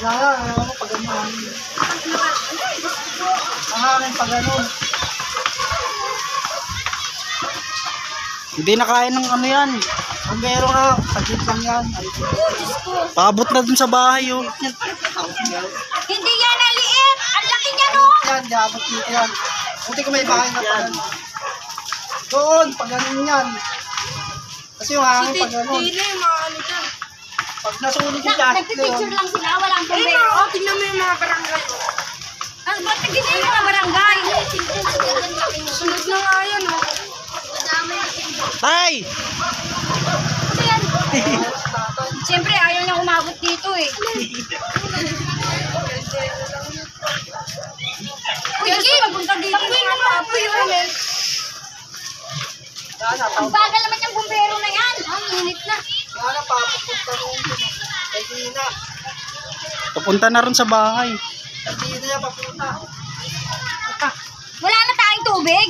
Wala mo pag ganun. Ang hangin pag ganun. Hindi na kaya ng ano yan. Kung meron ka, saglit lang yan. Paabot na dun sa bahay oh. Hindi yan naliit. Ang laki niya no. Yan, diabot dito yan. Buti ko may bahay na pag doon, pag ganun yan. Kasi yung hangin pag ganun. Hindi na yung mga ano dyan. Pag nasulit yung jacket na yun. Nagpipicture lang sila, walang bombero. Tingnan mo yung mga barangay. Ang ba't tignan yung mga barangay? Sunod na nga yan oh. Tay! Siyempre, ayaw niya umabot dito eh. Uy, Jim! Papunta dito. Tapuin mo na po yun. Ang bagal naman yung bumbero na yan. Ang init na. Wala pa, papunta rin. Kay Dina. Papunta na rin sa bahay. Kay Dina yan, papunta. Wala na tayong tubig.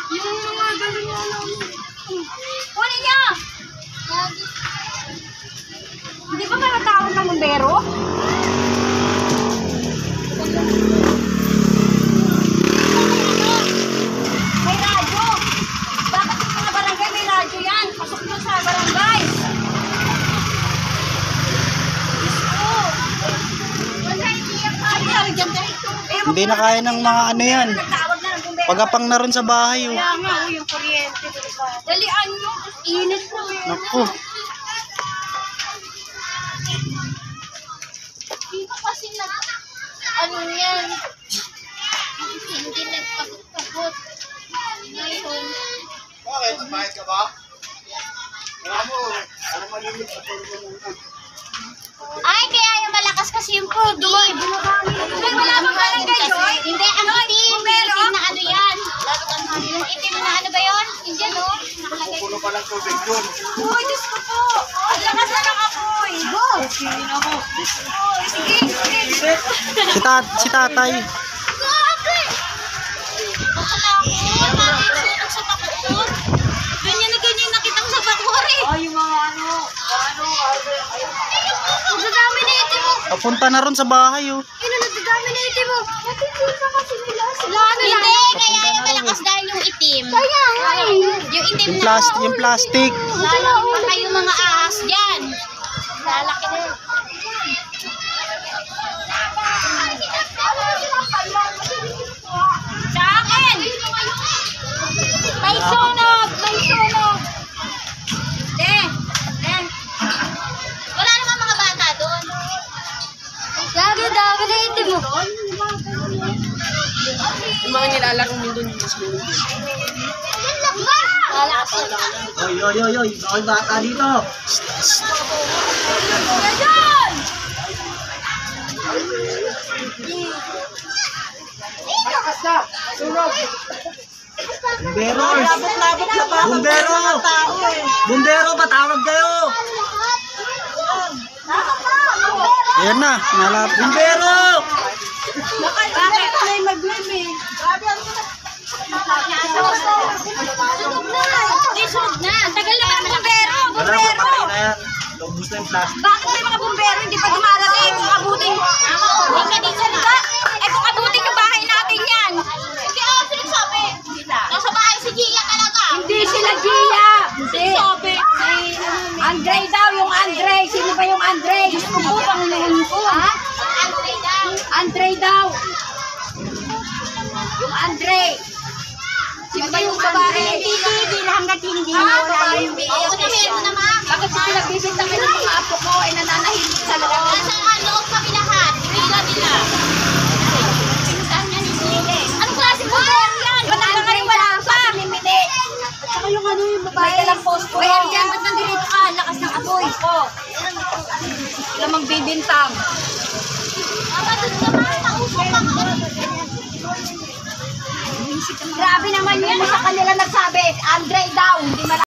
Yung mga galing na namin. Kunin niya! Hindi ba may matawag ng bumbero? May radyo. Bakit yung mga barangay may radyo yan? Pasok mo sa barangay. Hindi na kaya ng mga ano yan. Nagtawag na ng bumbero. Pagapang na rin sa bahay oh. Kaya nga, yung kuryente. Dalian nyo. Init po eh. Naku. Dito kasi ano yan? Hindi nagpagod. Ngayon. Bakit? Mahit ka ba? Wala mo. Ano malimit sa pagkakas? Ay, kaya yung malakas kasi yung pugi. Ay, wala bang barangay yun? Hindi, ang itim. Itim na ano yan. Yung itim na ano ba yun? Hindi, no? Puno pa lang tubig yun. Uy, Diyos ko po. Ang lakas na ng apoy. Go! Sige, sige. Si tatay. Grabe! Nakatakot. Nakakisunog sa bakor. Ganyan na ganyan nakita ko sa bakor eh. Ay, yung mga ano. Ang dadami na itim mo. Papunta na rin sa bahay oh. Nagdadami na itim mo. Matindi pa kasi nila. Sila ano yan? Hindi, kaya yung malakas dahil yung itim. Kaya nga eh. Yung itim na. Yung plastic. Lalaki pa kayo mga ahas dyan. Lalaki na yun. Sa akin! May sunog! May sunog! Wala naman mga bata doon. Dami na itim mo. Yung mga nilalakong mo doon yung mas meron. Lalakas yun. Oy. Bakit bata dito? Ayan! Malakas na! Sunog! Bumbero! Labot na pa! Bumbero! Bumbero, patawag kayo! Ayan na. Nalap. Bumbero! Bakit? May mag-live eh. Sunog na! Hindi, sunog na. Tagal naman ang bumbero! Bumbero! yan. Lubos na yung plastic. Bakit may mga bumbero hindi pa dumarating? Kung abutin, kung abutin yung bahay natin yan. Hindi ako sinagsabi. Nasa bahay si Gia talaga. Hindi sila Gia. Sinagsabi. Andre daw, yung Andre. Sino ba yung Andre? Gusto ko po, pangunahan ko. Ha? Andre daw. Andre daw. Yung Andre. Sino ba yung babae? Hindi na hanggat hindi mo wala yung video. Meron naman. Bakit si pinagbibintang ng mga apo ko ay nananahimik sa loob? Nasa loob kami lahat. Pila nila. Pinuntahan niya ni Sile. Anong klase mo yan? Ba't hanggang ngayon wala pa? Mimili. At saka yung ano yung babae. May dalang post ko. Ayan dyan, ba't nandito ka? Lakas ng apoy. Lamang bibintang. Doon naman, nausok ako. Grabe naman yun. Sa kanila nagsabi, Andre daw. Hindi